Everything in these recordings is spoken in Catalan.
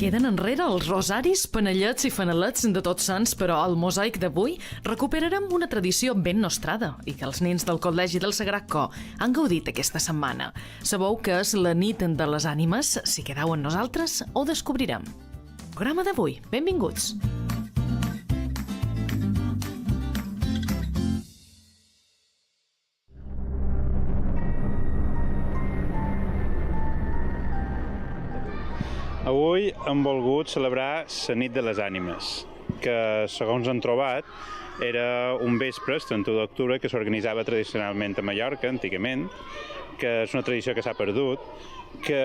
Queden enrere els rosaris, panellets i fanalets de Tots Sants, però al mosaic d'avui recuperarem una tradició ben nostrada i que els nens del Col·legi del Sagrat Cor han gaudit aquesta setmana. Sabeu que és la nit de les ànimes? Si quedeu amb nosaltres, ho descobrirem. Programa d'avui. Benvinguts. Avui hem volgut celebrar la nit de les ànimes, que, segons han trobat, era un vespre, el 31 d'octubre, que s'organitzava tradicionalment a Mallorca, antigament, que és una tradició que s'ha perdut,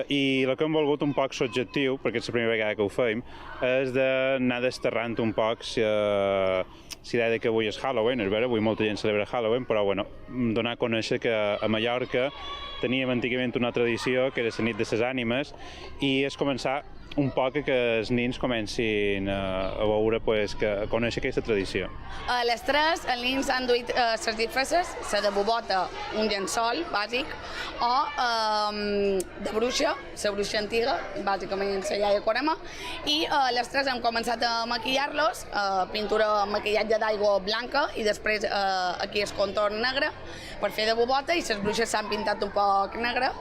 i el que hem volgut un poc l'objectiu, perquè és la primera vegada que ho fem, és d'anar desterrant un poc la idea que avui és Halloween, és vera, avui molta gent celebra Halloween, però bueno, donar a conèixer que a Mallorca teníem antigament una tradició que era la nit de les ànimes i és començar un poc que els nens comencin a veure, a conèixer aquesta tradició. A les 3 els nens han duit les disfresses, la de bobota, un llençol bàsic, o de bruixa, la bruixa antiga, bàsicament la iaia Corema, i a les 3 hem començat a maquillar-los, pintura, maquillatge d'aigua blanca i després aquí el contorn negre per fer de bobota i les bruixes s'han pintat un poc negre.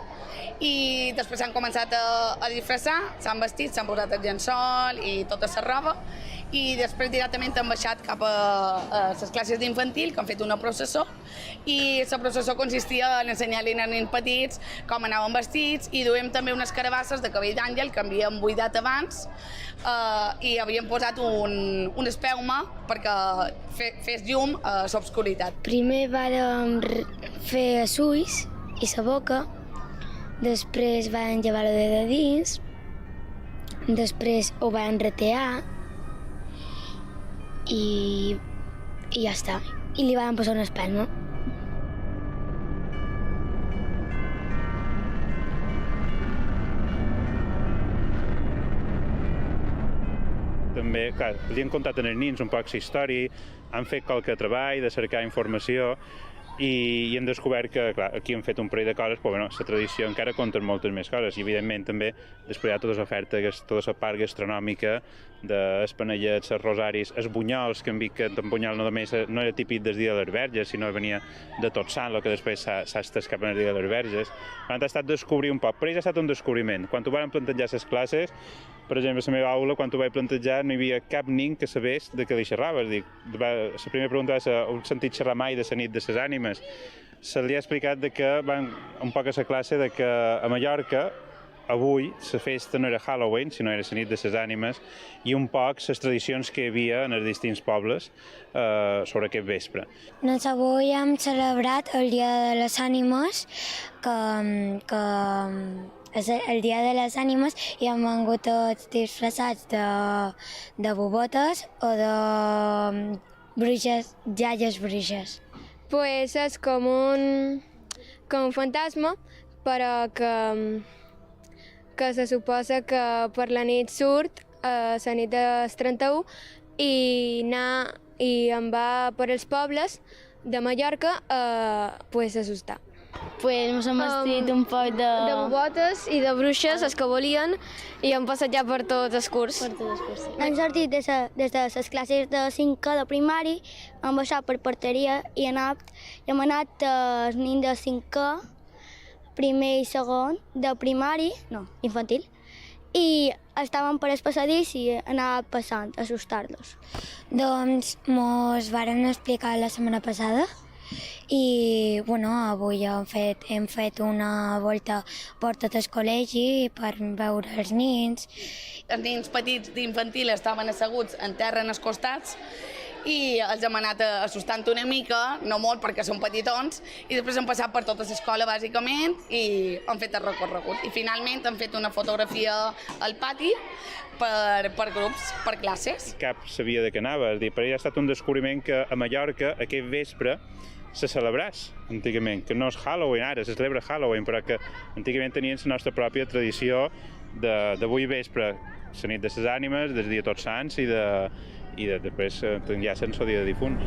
I després s'han començat a disfressar, s'han vestit, s'han posat el llençol i tota la roba i després directament han baixat cap a les classes d'infantil, que han fet una processó i la processó consistia en ensenyar-li als nens petits com anaven vestits i duem també unes carabasses de cabell d'àngel que havíem buidat abans i havíem posat un espelma perquè fes llum a l'obscuritat. Primer vàrem fer els ulls i la boca, després van llevar-lo de dins, després ho van retear i ja està. I li van posar una espelma. També, clar, li han contat als nens un poc la història, han fet qualque treball de cercar informació i hem descobert que, clar, aquí hem fet un parell de coses, però bueno, la tradició encara compta moltes més coses i evidentment també després hi ha tota l'oferta, tota la part gastronòmica dels panellets, els rosaris, els bunyols, que hem vist que el bunyol no era típic del dia de les Verges, sinó que venia de Tots Sants, el que després s'ha estès cap al dia de les Verges. Ha estat descobrir un poc, per ells ha estat un descobriment. Quan ho van plantejar les classes, per exemple, a la meva aula, quan ho vaig plantejar, no hi havia cap nen que sabés de què li xerraves. La primera pregunta va ser, heu sentit xerrar mai de la nit de les ànimes? Se li ha explicat que van un poc a la classe que a Mallorca avui la festa no era Halloween, sinó era la nit de les ànimes i un poc les tradicions que hi havia en els distints pobles sobre aquest vespre. Doncs avui hem celebrat el Dia de les Ànimes, que és el Dia de les Ànimes i hem vengut tots disfressats de bobotes o de bruixes, iaies bruixes. Pues és com un fantasma, però que se suposa que per la nit surt, la nit del 31, i en va per els pobles de Mallorca pues, a assustar. Pues ens hem vestit un poc de bobotes i de bruixes, els que volien, i hem passejat per tot el curs. Hem sortit des de les classes de 5 de primari, hem baixat per porteria i hem anat els nens de 5 primer i segon de primari, no, infantil, i estàvem per el passadís i anava passant, a assustar-los. Doncs mos varen explicar la setmana passada i bueno, avui hem fet una volta per tot el col·legi per veure els nens. Els nens petits d'infantil estaven asseguts en terra en els costats i els hem anat assustant una mica, no molt perquè són petitons, i després hem passat per tota l'escola bàsicament i hem fet el recorregut. I finalment hem fet una fotografia al pati per grups, per classes. Cap sabia de què anava, per ell ha estat un descobriment que a Mallorca aquest vespre se celebràs antigament, que no és Halloween ara, se celebra Halloween, però que antigament tenien la nostra pròpia tradició d'avui vespre, la nit de les ànimes, del dia Tots Sants i després ja sense el dia de difunts.